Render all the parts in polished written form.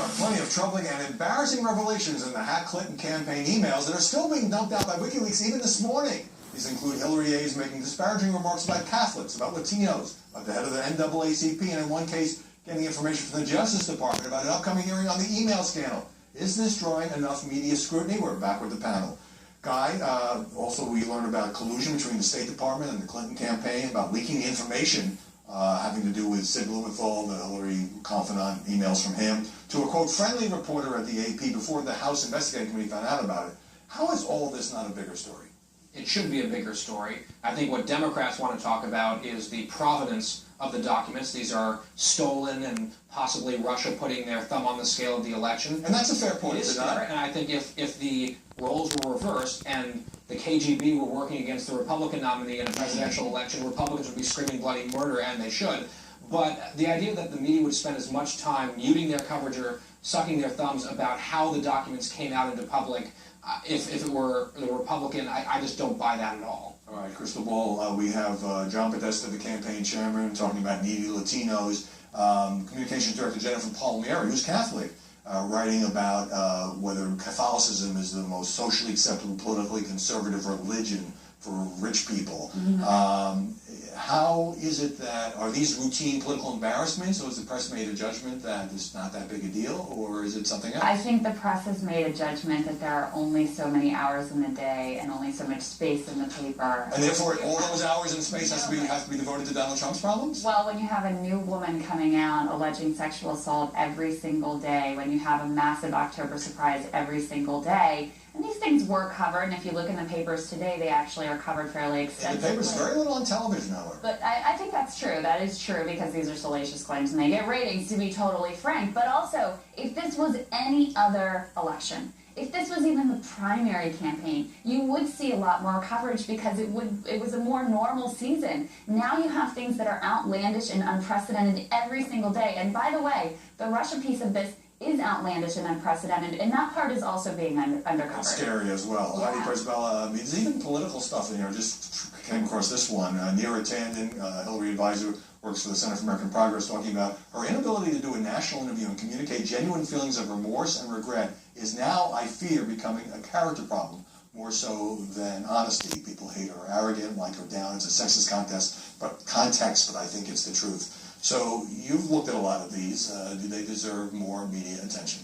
There are plenty of troubling and embarrassing revelations in the Clinton campaign emails that are still being dumped out by WikiLeaks even this morning. These include Hillary aides making disparaging remarks about Catholics, about Latinos, about the head of the NAACP, and in one case, getting information from the Justice Department about an upcoming hearing on the email scandal. Is this drawing enough media scrutiny? We're back with the panel. Guy, also we learned about collusion between the State Department and the Clinton campaign about leaking information having to do with Sid Blumenthal, the Hillary confidant, emails from him, to a, quote, friendly reporter at the AP before the House Investigating Committee found out about it. How is all of this not a bigger story? It should be a bigger story. I think what Democrats want to talk about is the provenance of the documents. These are stolen and possibly Russia putting their thumb on the scale of the election. And that's a fair point, it is fair, and I think if the roles were reversed and the KGB were working against the Republican nominee in a presidential election, Republicans would be screaming bloody murder, and they should. But the idea that the media would spend as much time muting their coverage or sucking their thumbs about how the documents came out into public, if it were the Republican, I just don't buy that at all. All right, crystal ball, we have John Podesta, the campaign chairman, talking about needy Latinos. Communications director Jennifer Palmieri, who's Catholic, writing about whether Catholicism is the most socially acceptable, politically conservative religion for rich people. Mm-hmm. How is it that, are these routine political embarrassments, or has the press made a judgment that it's not that big a deal, or is it something else? I think the press has made a judgment that there are only so many hours in the day and only so much space in the paper. And therefore all those hours in space have to be devoted to Donald Trump's problems? Well, when you have a new woman coming out alleging sexual assault every single day, when you have a massive October surprise every single day, and these things were covered, and if you look in the papers today, they actually are covered fairly extensively. In the papers, very little on television, however. But I think that's true. That is true, because these are salacious claims, and they get ratings, to be totally frank. But also, if this was any other election, if this was even the primary campaign, you would see a lot more coverage because it was a more normal season. Now you have things that are outlandish and unprecedented every single day. And by the way, the Russia piece of this is outlandish and unprecedented, and that part is also being undercovered. It's scary as well. Yeah. Heidi Prisbilla, there's even political stuff in here. Just came across this one. Neera Tanden, Hillary advisor, works for the Center for American Progress, talking about her inability to do a national interview and communicate genuine feelings of remorse and regret is now, I fear, becoming a character problem, more so than honesty. People hate her arrogant, like her down. It's a sexist context, but I think it's the truth. So you've looked at a lot of these. Do they deserve more media attention?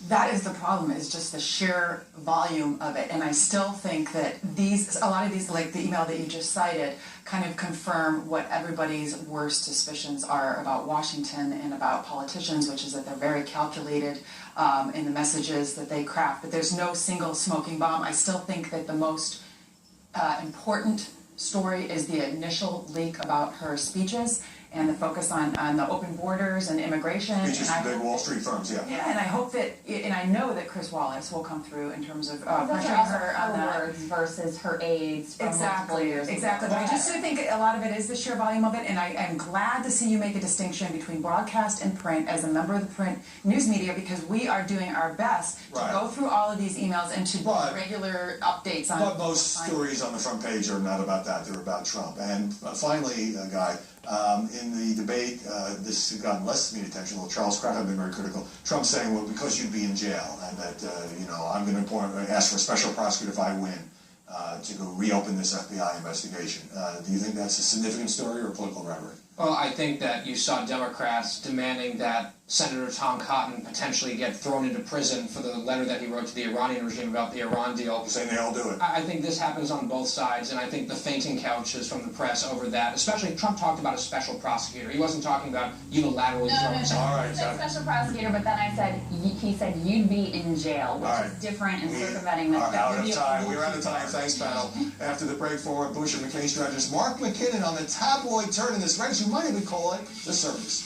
That is the problem, is just the sheer volume of it. And I still think that a lot of these, like the email that you just cited, kind of confirm what everybody's worst suspicions are about Washington and about politicians, which is that they're very calculated in the messages that they craft. But there's no single smoking bomb. I still think that the most important story is the initial leak about her speeches and the focus on the open borders and immigration. Speeches from big Wall Street firms, yeah. Yeah, and I hope that, and I know that Chris Wallace will come through in terms of pressuring her on that. Words versus her aides from multiple years. Exactly. But I just do think a lot of it is the sheer volume of it, and I am glad to see you make a distinction between broadcast and print as a member of the print news media, because we are doing our best to go through all of these emails and to do regular updates on. But most stories on the front page are not about that; they're about Trump. And finally, Guy, in the debate, this got less media attention. Well, Charles Kraft had been very critical. Trump saying, "Well, because you'd be in jail, and that I'm going to ask for a special prosecutor if I win to go reopen this FBI investigation." Do you think that's a significant story or political rhetoric? Well, I think that you saw Democrats demanding that Senator Tom Cotton potentially get thrown into prison for the letter that he wrote to the Iranian regime about the Iran deal. You're saying they all do it. I think this happens on both sides, and I think the fainting couches from the press over that, especially Trump talked about a special prosecutor. He wasn't talking about unilaterally throwing someone. All right, special prosecutor, but then he said you'd be in jail, which is different and circumventing that. We're out of time. We're out of time. Thanks, panel. After the break, forward Bush and McCain strategist Mark McKinnon on the tabloid turn in this race. You might even call it the service.